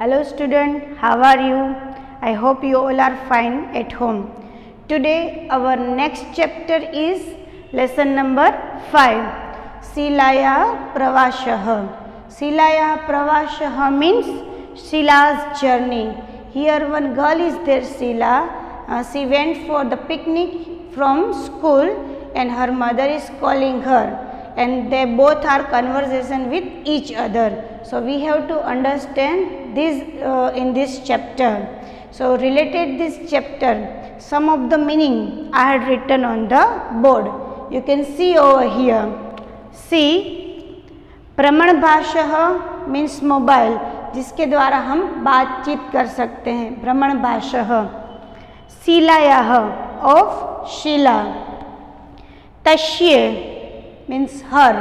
Hello student, how are you? I hope you all are fine at home. Today our next chapter is lesson number 5. Silaya Pravashah. Silaya Pravashah means Shila's journey. Here one girl is there, Sila. She went for the picnic from school and her mother is calling her. And they both are conversation with each other. So we have to understand this in this chapter. So related this chapter, some of the meaning I had written on the board. You can see over here. See, भ्रमण भाषः means mobile, जिसके द्वारा हम बातचीत कर सकते हैं. भ्रमण भाषः. शिलायाः of Sheila. तस्य means her.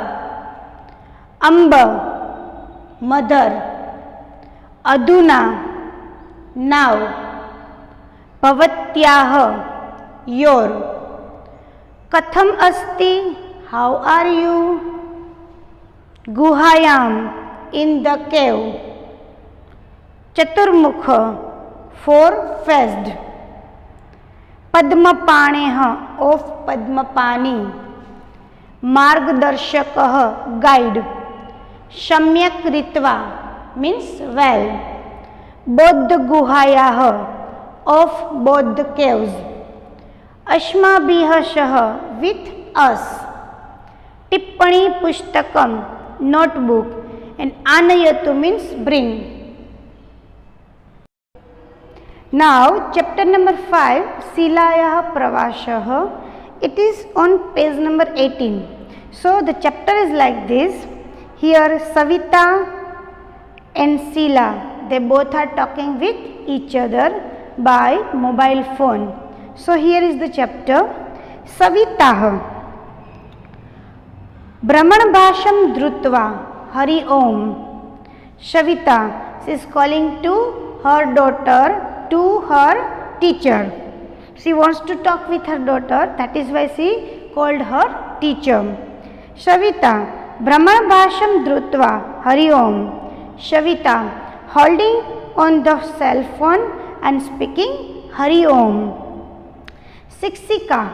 Amba, mother. Aduna, now. Bhavatyah, your. Katham asti, how are you? Guhayam, in the cave. Chaturmukha, four-faced. Padmapaneh, of Padmapani. मार्गदर्शकः, guide. सम्यक् रीत्वा means well. बौद्ध गुहायाः, of बौद्ध caves. अस्माभिः सह, with us. टिप्पणी पुस्तकम्, notebook. and आनयतु means bring. Now chapter number 5, शिलायाः प्रवासः. It is on page number 18. So the chapter is like this. Here Savita and Sheila, they both are talking with each other by mobile phone. So here is the chapter. Savita Brahman Bhasham Drutva Hari Om. Savita, she is calling to her daughter, to her teacher. She wants to talk with her daughter, that is why she called her teacher. Savita, Brahman Bhasham Drutva, Hari Om. Savita, holding on the cell phone and speaking Hari Om. Shikshika,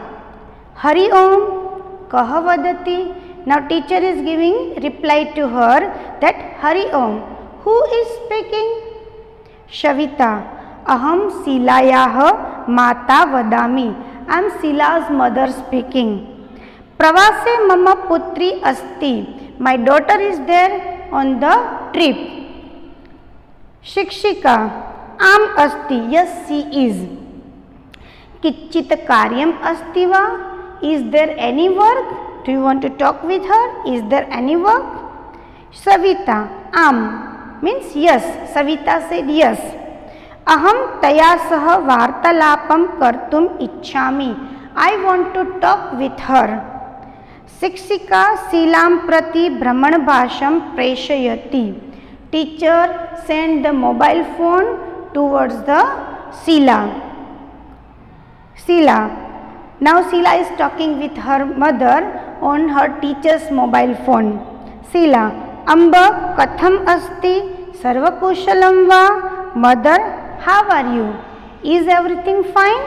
Hari Om, Kaha Vadati. Now teacher is giving reply to her that Hari Om. Who is speaking? Savita, Aham Shilayah Mata Vadami. I am Shila's mother speaking. Pravase Mama Putri Asti. My daughter is there on the trip. Shikshika, Am Asti. Yes, she is. Kichit Karyam Astiva. Is there any work? Do you want to talk with her? Is there any work? Savita, Am means yes. Savita said yes. Aham taya saha vartalapam kartum ichchami. I want to talk with her. Shikshika Shilam prati Brahman Bhasham preshayati. Teacher send the mobile phone towards the Sheila. Sheila. Now Sheila is talking with her mother on her teacher's mobile phone. Sheila. Amba katham asti sarvakushalam va. Mother, how are you? Is everything fine?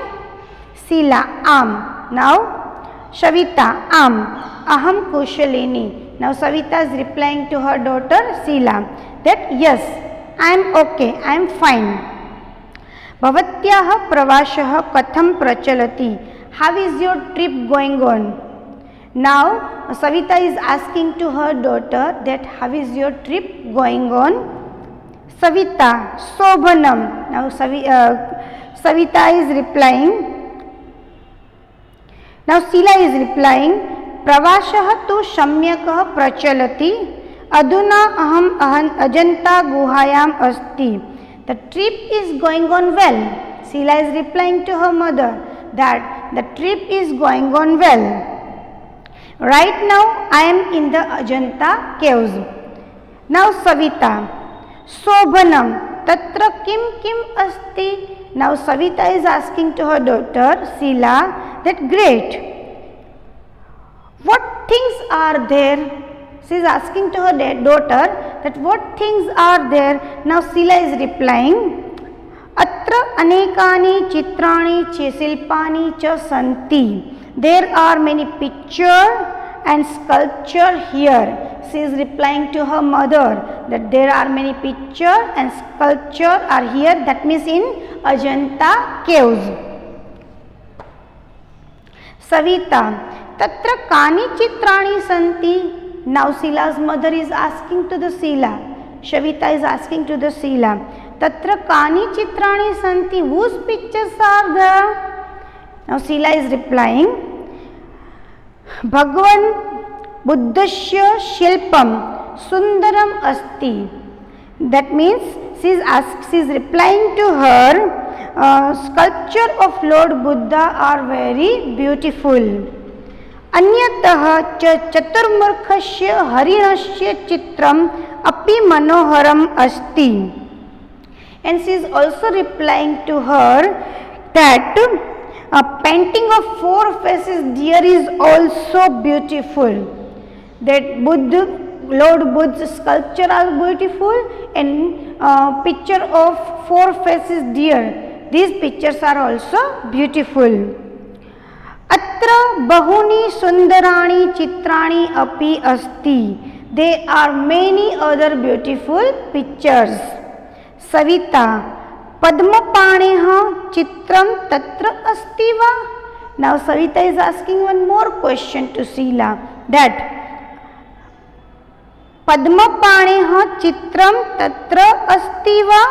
Sheila, Am. Now, Savita, Am. Aham Kushalini. Now, Savita is replying to her daughter, Sheila, that yes, I am okay, I am fine. Bhavatyah pravashah katham prachalati. How is your trip going on? Now, Savita is asking to her daughter that how is your trip going on? Savita, Sobhanam. Now Savita is replying. Now Sheila is replying. Pravashah tu samyakah prachalati. Aduna aham ajanta guhayam asti. The trip is going on well. Sheila is replying to her mother that the trip is going on well. Right now I am in the Ajanta caves. Now Savita. Sobhanam, tatra kim asti. Now Savita is asking to her daughter Sheila that great. What things are there? She is asking to her daughter that what things are there? Now Sila is replying, Atra anekani chitrani शिल्पानि च santi. There are many pictures and sculpture here. She is replying to her mother that there are many pictures and sculpture are here. That means in Ajanta caves. Savita, Tatra kani chitrani santi. Now Sila's mother is asking to the Sila. Shavita is asking to the Sila. Tatra kani chitrani santi. Whose pictures are there? Now Sila is replying, Bhagwan Buddhasya Shilpam Sundaram Asti. That means she is replying to her, sculpture of Lord Buddha are very beautiful. Anyatah cha chaturmurkhasya harinasya chitram api manoharam asti. And she is also replying to her that a painting of 4 faces deer is also beautiful. That Lord Buddha's sculpture are beautiful and picture of 4 faces deer. These pictures are also beautiful. Atra bahuni sundarani chitrani api asti. There are many other beautiful pictures. Savita, Padmapaneha chitram tatra asti va. Now Savita is asking one more question to Sila, that Padmapaneha chitram tatra asti va.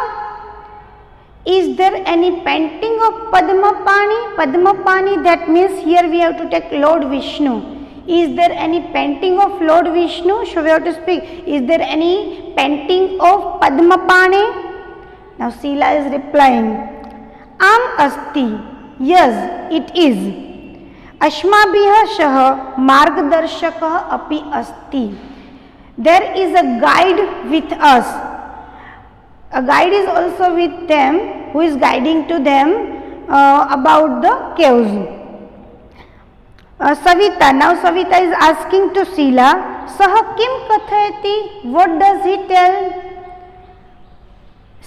Is there any painting of Padmapani? Padmapani, that means here we have to take Lord Vishnu. Is there any painting of Lord Vishnu? So we have to speak, is there any painting of Padmapani? Now Sila is replying, Am asti. Yes, it is. Ashmabhyah shah margdarshakah api asti. There is a guide with us. A guide is also with them, who is guiding to them about the caves. Savita, now Savita is asking to Sila, Saha kim kathayati. What does he tell?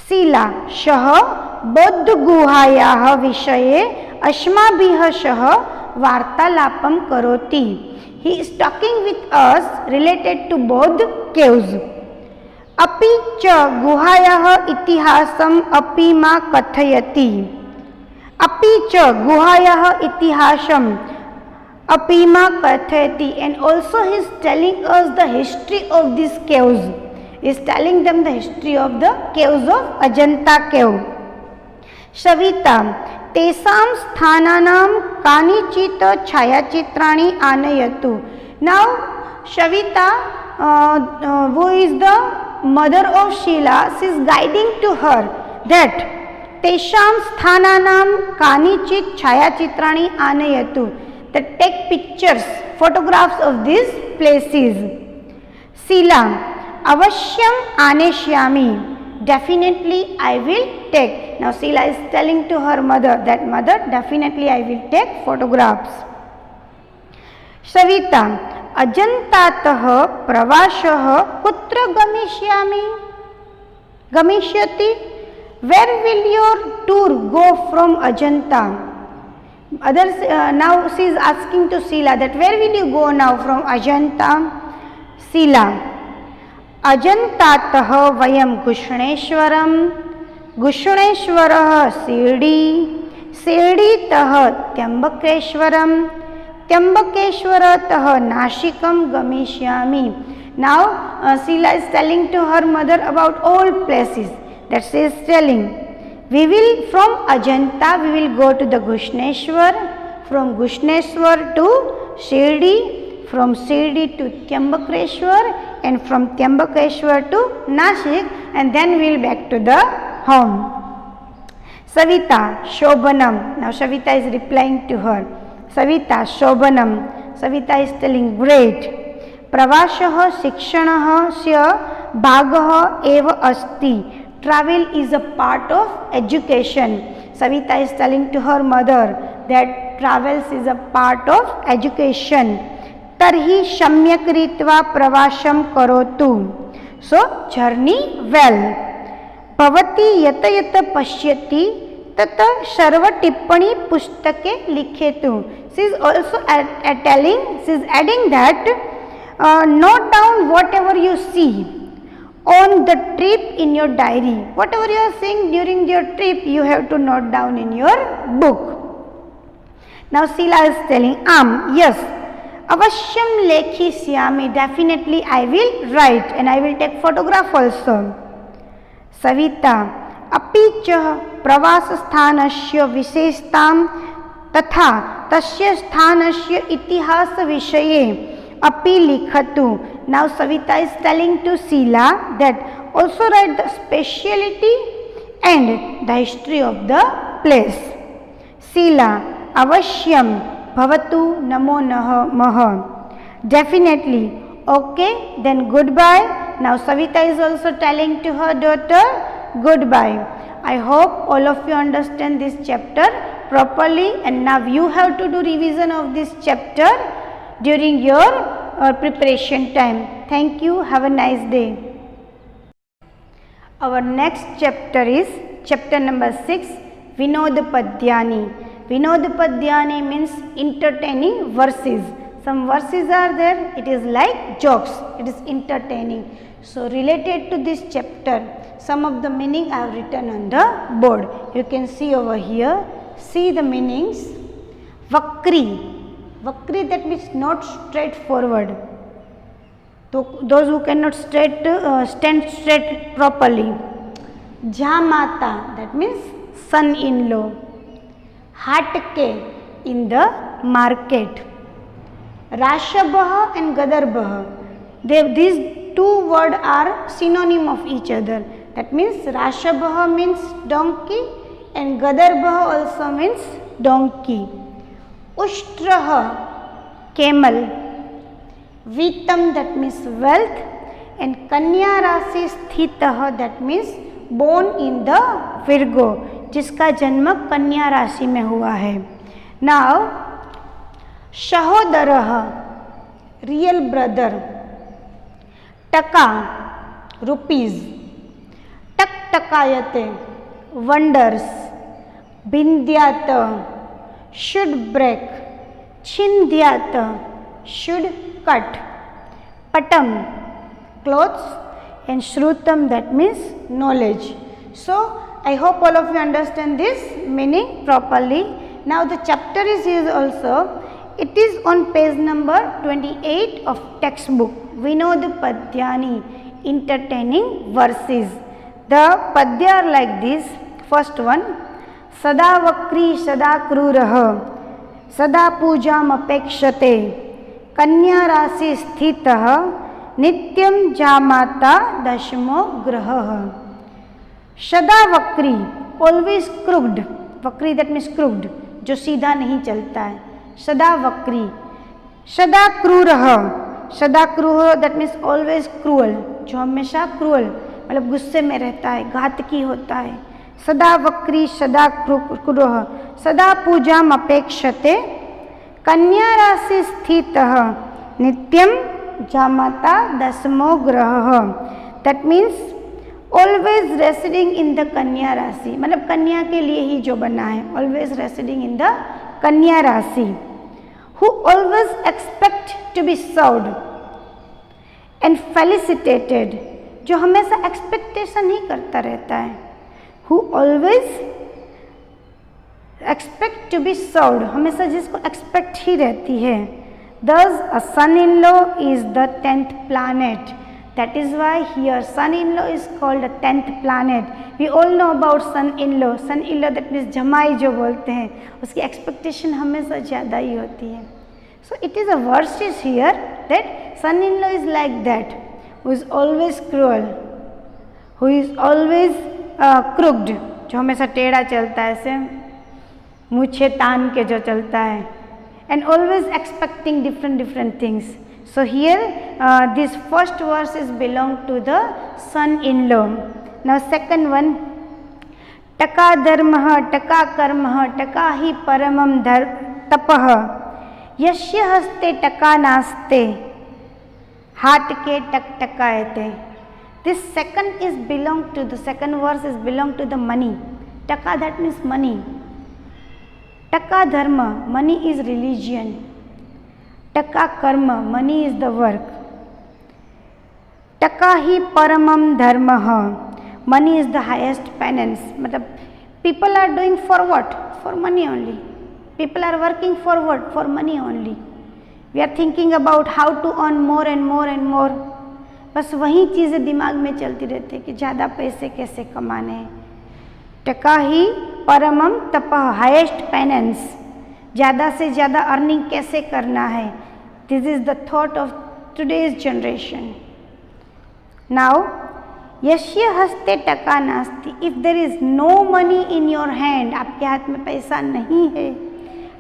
Sila, Shah Bodh Guhayah Vishaye Ashmabhyah Shah Vartalapam Karoti. He is talking with us related to Bodh caves. Api cha Guhayah itihasam api ma kathayati. Api cha Guhayah itihasam api ma kathayati. And also he is telling us the history of these caves. Is telling them the history of the caves of Ajanta cave. Shavita, Tesam sthananam kanichita chayachitrani anayatu. Now Shavita, who is the mother of Sheila, she is guiding to her that Tesam sthananam kanichit chayachitrani anayatu. That take pictures, photographs of these places. Sheila, Avashyam aneshyami. Definitely I will take. Now Sila is telling to her mother that mother, definitely I will take photographs. Savita, Ajantatah pravashah kutra gamishyati. Where will your tour go from Ajanta? Others, now she is asking to Sila that where will you go now from Ajanta? Sila, Ajantatah vayam Gushneshwaram, Gushneshwarah Sirditah Tyambakeshwaram, Tyambakeshwaratah Nashikam Gamishyami. Now Sila is telling to her mother about all places that she is telling. We will from Ajanta we will go to the Gushneshwar, from Gushneshwar to Shirdi, from Shirdi to Tyambakeshwar, and from Tyambakeshwar to Nashik, and then we will back to the home. Savita, Shobhanam. Now Savita is replying to her. Savita, Shobhanam. Savita is telling, great. Pravashah shikshanah sya bhagah eva asti. Travel is a part of education. Savita is telling to her mother that travels is a part of education. Tarhi shamyak ritva pravasham karotu. So journey well. भवती यत यत पश्यति तत सर्व टिप्पणी पुस्तके लिखेतु. She is also she is adding that note down whatever you see on the trip in your diary. Whatever you are seeing during your trip, you have to note down in your book. Now Sheila is telling, yes, avashyam lekhishyami, definitely I will write and I will take photograph also. Savita, अपि च प्रवासस्थानस्य विशेषतां तथा तस्य स्थानस्य इतिहास विषये अपि लिखतु. Now Savita is telling to Sheila that also write the speciality and the history of the place. Sheila, avasyam bhavatu namo namaha. Definitely. Okay, then goodbye. Now Savita is also telling to her daughter goodbye. I hope all of you understand this chapter properly, and now you have to do revision of this chapter during your preparation time. Thank you. Have a nice day. Our next chapter is chapter number 6, Vinod Padyani. Vinod Padyani means entertaining verses. Some verses are there, it is like jokes, it is entertaining. So related to this chapter, some of the meaning I have written on the board. You can see over here, see the meanings. Vakri, Vakri, that means not straightforward. So those who cannot stand straight properly. Jamata, that means son-in-law. Hatke, in the market. Rashabah and Gadarbah, these two words are synonym of each other. That means Rashabah means donkey and Gadarbah also means donkey. Ushtraha, camel. Vitam, that means wealth, and Kanya Rasi Sthitah, that means born in the Virgo, जिसका जन्म कन्या राशि में हुआ है. Now Shahodaraha, real brother. Taka, rupees. Taktakayate, wonders. Bindyata, should break. Chindhyata, should cut. Patam, clothes, and Shrutam, that means knowledge. So I hope all of you understand this meaning properly. Now the chapter is used also. It is on page number 28 of textbook. Vinod Padyani, entertaining verses. The Padya are like this. First one, Sada Vakri Sada Kruraha, Sada Pujam Apekshate, Kanya Rasi Sthitaha, Nityam Jamata Dashmo Graha. Sada Vakri, always crooked. Vakri, that means crooked, जो सीधा नहीं चलता है. सदा वक्री. सदा क्रूरह, सदा क्रूर, दैट मीन्स ऑलवेज क्रूअल, जो हमेशा क्रूअल मतलब गुस्से में रहता है, घातकी होता है. सदा वक्री सदा क्रूरः, सदा पूजाम अपेक्षते, कन्या राशि स्थितः, नित्यम जामाता दशमो ग्रहः. That means always residing in the Kanya rashi, मतलब कन्या के लिए ही जो बना है, always residing in the Kanya राशि. Who always expect to be served and felicitated, जो हमेशा एक्सपेक्टेशन ही करता रहता है. Who always expect to be served, हमेशा जिसको एक्सपेक्ट ही रहती है. Thus a son-in-law is the 10th planet. That is why here son-in-law is called the 10th planet. We all know about son-in-law. Son-in-law, that means जमाई जो बोलते हैं, उसकी expectation हमेशा ज़्यादा ही होती है. So it is a verse is here that son-in-law is like that, who is always cruel, who is always crooked, जो हमेशा टेढ़ा चलता है, ऐसे मूछे तान के जो चलता है, and always expecting different things. So here this first verse is belong to the son-in-law. Now second one, taka dharmah, taka karmah, taka hi paramam tapah, यस्य हस्ते टका नास्ते, हाट के टक टकायते. This second is belong to the second verse is belong to the money. Taka, that means money. Taka dharma, money is religion. Taka karma, money is the work. Taka hi paramam dharma, money is the highest penance. Matlab, people are doing for what? For money only. People are working for what? For money only. We are thinking about how to earn more and more and more. बस वही चीज़ें दिमाग में चलती रहती है कि ज़्यादा पैसे कैसे कमाने हैं. टका ही परमम तपः, हाईएस्ट पेनेंस, ज़्यादा से ज़्यादा अर्निंग कैसे करना है. This is the thought of today's generation. Now यस्य हस्ते टका नास्ति, if there is no money in your hand, आपके हाथ में पैसा नहीं है,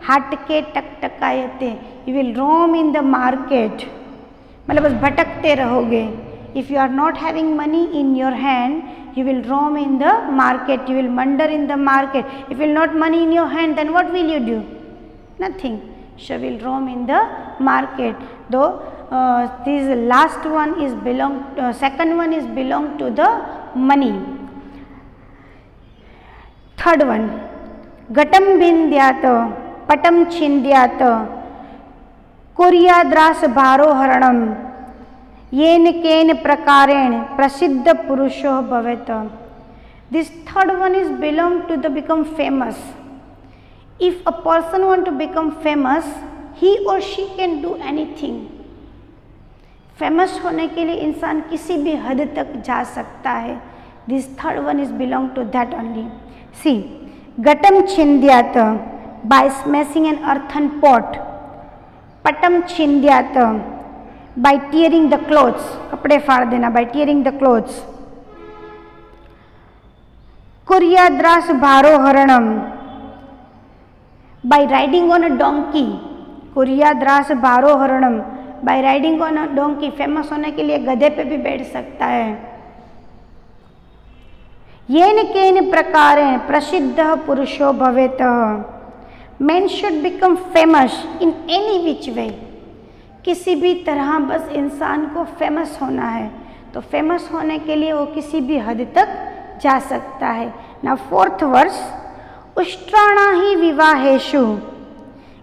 हाट के टकटकायते, you will roam in the market, मतलब बस भटकते रहोगे. If you are not having money in your hand, you will roam in the market, you will wander in the market. If you will not money in your hand, then what will you do? Nothing. So will roam in the market. Though this last one is belong, second one is belong to the money. Third one, gatam bindyat, patam chindyat, kuryadras bharo haranam, येन केन प्रकारेण प्रसिद्ध पुरुषो भवेत. This third one is belong to the become famous. If a person want to become famous, he or she can do anything. Famous होने के लिए इंसान किसी भी हद तक जा सकता है. This third one is belong to that only. See, gatam chindyat, by smashing an earthen pot. Patam chindyat, by tearing the clothes, कपड़े फाड़ देना, by tearing the clothes. कुर्याद्रास भारोहरणम, by riding on a donkey. कुर्याद्रास भारोहरणम, by riding on a donkey. Famous होने के लिए गधे पे भी बैठ सकता है. येन केन प्रकारेण प्रसिद्ध पुरुषो भवेत. Men should become famous in any which way. किसी भी तरह बस इंसान को फेमस होना है, तो फेमस होने के लिए वो किसी भी हद तक जा सकता है. ना फोर्थ वर्स, उष्ट्राणा ही विवाहेषु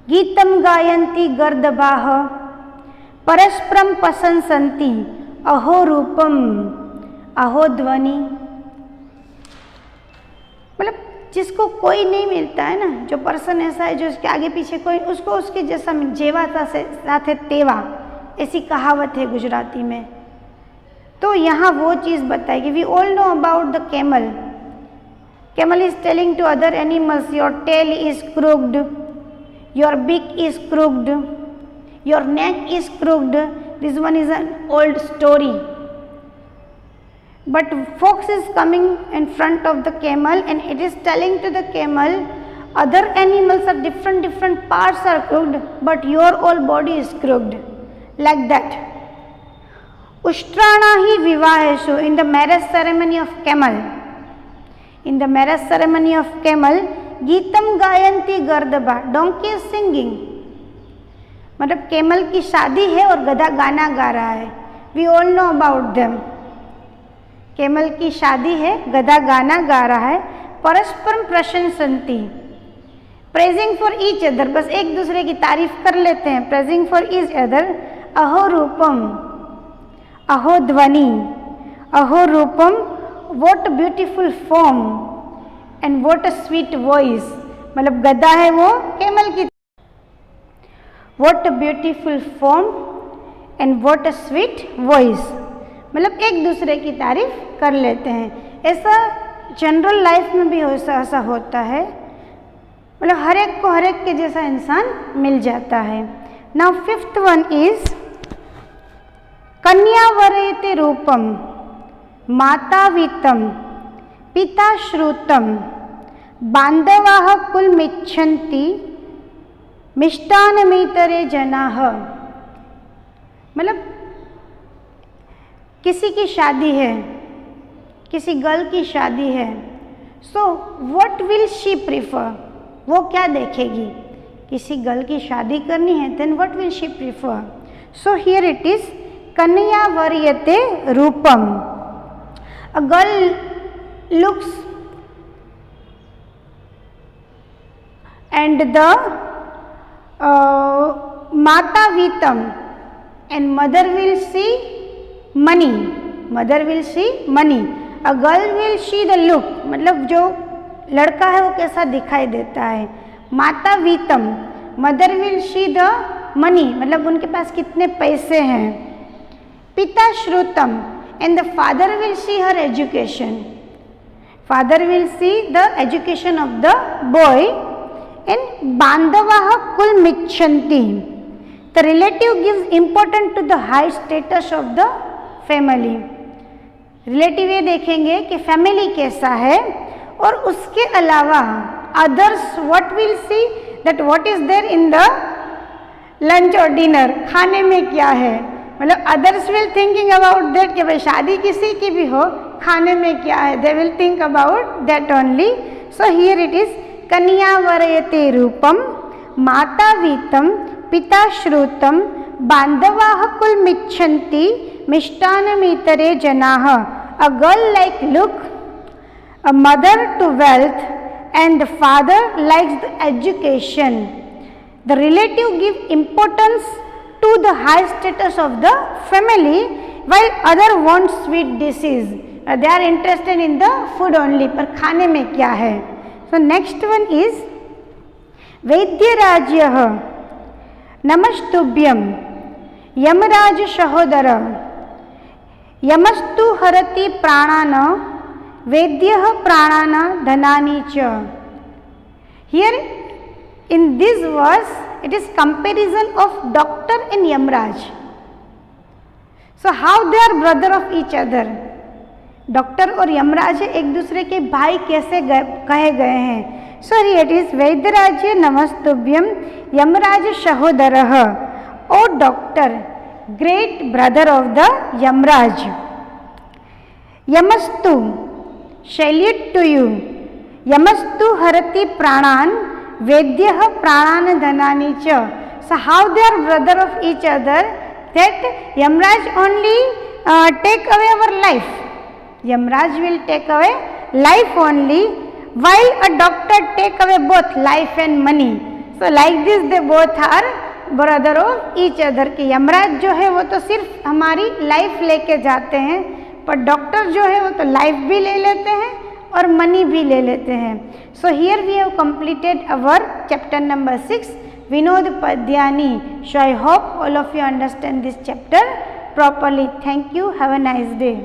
गीतम गायन्ति गर्दभाः परस्परम प्रशंसन्ति अहो रूपम अहो ध्वनि. मतलब जिसको कोई नहीं मिलता है ना, जो पर्सन ऐसा है जो उसके आगे पीछे कोई, उसको उसके जैसा जेवा साथे तेवा, ऐसी कहावत है गुजराती में. तो यहाँ वो चीज़ बताएगी. We all know about the camel. Camel is telling to other animals, your tail is crooked, your beak is crooked, your neck is crooked. This one is an old story. But fox is coming in front of the camel and it is telling to the camel, other animals are different parts are crooked, but your whole body is crooked. Like that. Ushtrana hi vivaheshu, in the marriage ceremony of camel. In the marriage ceremony of camel, Geetam gayanti gardaba, donkey is singing. मतलब camel की शादी है और गधा गाना गा रहा है. We all know about them. Camel की शादी है, गधा गाना गा रहा है. परस्परम प्रशंसन्ति, प्रेजिंग फॉर ईच अदर, बस एक दूसरे की तारीफ कर लेते हैं. Praising for each other. अहो रूपम अहो ध्वनि, अहो रूपम, what beautiful form and what a sweet voice. मतलब गधा है वो कैमल की, what a beautiful form and what a sweet voice. मतलब एक दूसरे की तारीफ कर लेते हैं. ऐसा जनरल लाइफ में भी ऐसा होता है. मतलब हर एक को हर एक के जैसा इंसान मिल जाता है. नाउ फिफ्थ वन इज कन्या वरेते रूपम माता वीतम पिता श्रुतम बांधवाः कुलमिच्छन्ति मिष्टान्नमितरे जनाः. मतलब किसी की शादी है, किसी गर्ल की शादी है, so what will she prefer, वो क्या देखेगी. किसी गर्ल की शादी करनी है, then what will she prefer. So here it is कन्या वरीयते रूपम. A girl looks and the Mata Vitam, and mother will see money. Mother will see money. A girl will see the look, मतलब जो लड़का है वो कैसा दिखाई देता है. माता वीतम, mother will see the money, मतलब उनके पास कितने पैसे हैं. पिता श्रुतम, and the father will see her education. Father will see the education of the boy. And बांधवाः कुल मिच्छन्ति, the relative gives important to the high status of the family. Relative ये देखेंगे कि फैमिली कैसा है, और उसके अलावा others what will see that what is there in the lunch और डिनर, खाने में क्या है. मतलब others will thinking about that कि भाई शादी किसी की भी हो, खाने में क्या है, they will think about that only. So here it is कन्या वरयते रूपम, माता वीतम, पिता श्रुतम, बांधवाः कुलमिच्छन्ति, मिष्टान्नमितरे जनाः. A girl like look, a mother to wealth, and the father likes the education. The relative give importance to the high status of the family, while other want sweet dishes. They are interested in the food only, पर खाने में क्या है. So next one is वैद्यराज्यः नमस्तुभ्यं यमराज सहोदर, यमस्तु हरति प्राणान्, वैद्यः प्राणान् धनानि च. Here in this verse it is comparison of doctor and Yamraj. So how they are brother of each other. Doctor और यमराज एक दूसरे के भाई कैसे कहे गए हैं. सो here it is वैद्यराज्य नमस्तुभ्यम यमराज सहोदरः. O doctor, great brother of the Yamraj. यमस्तु, salute to you. Yamastu harati pranan, Vedyah pranan dhanani cha. So how they are brother of each other, that Yamraj only take away our life. Yamraj will take away life only, while a doctor take away both life and money. So like this they both are brother of each other. कि यमराज जो है वो तो सिर्फ हमारी life लेके जाते हैं, पर डॉक्टर जो है वो तो लाइफ भी ले लेते हैं और मनी भी ले लेते हैं. So here we have completed our chapter number 6 विनोद पद्यानी. So I hope all of you understand this chapter properly. Thank you. Have a nice day.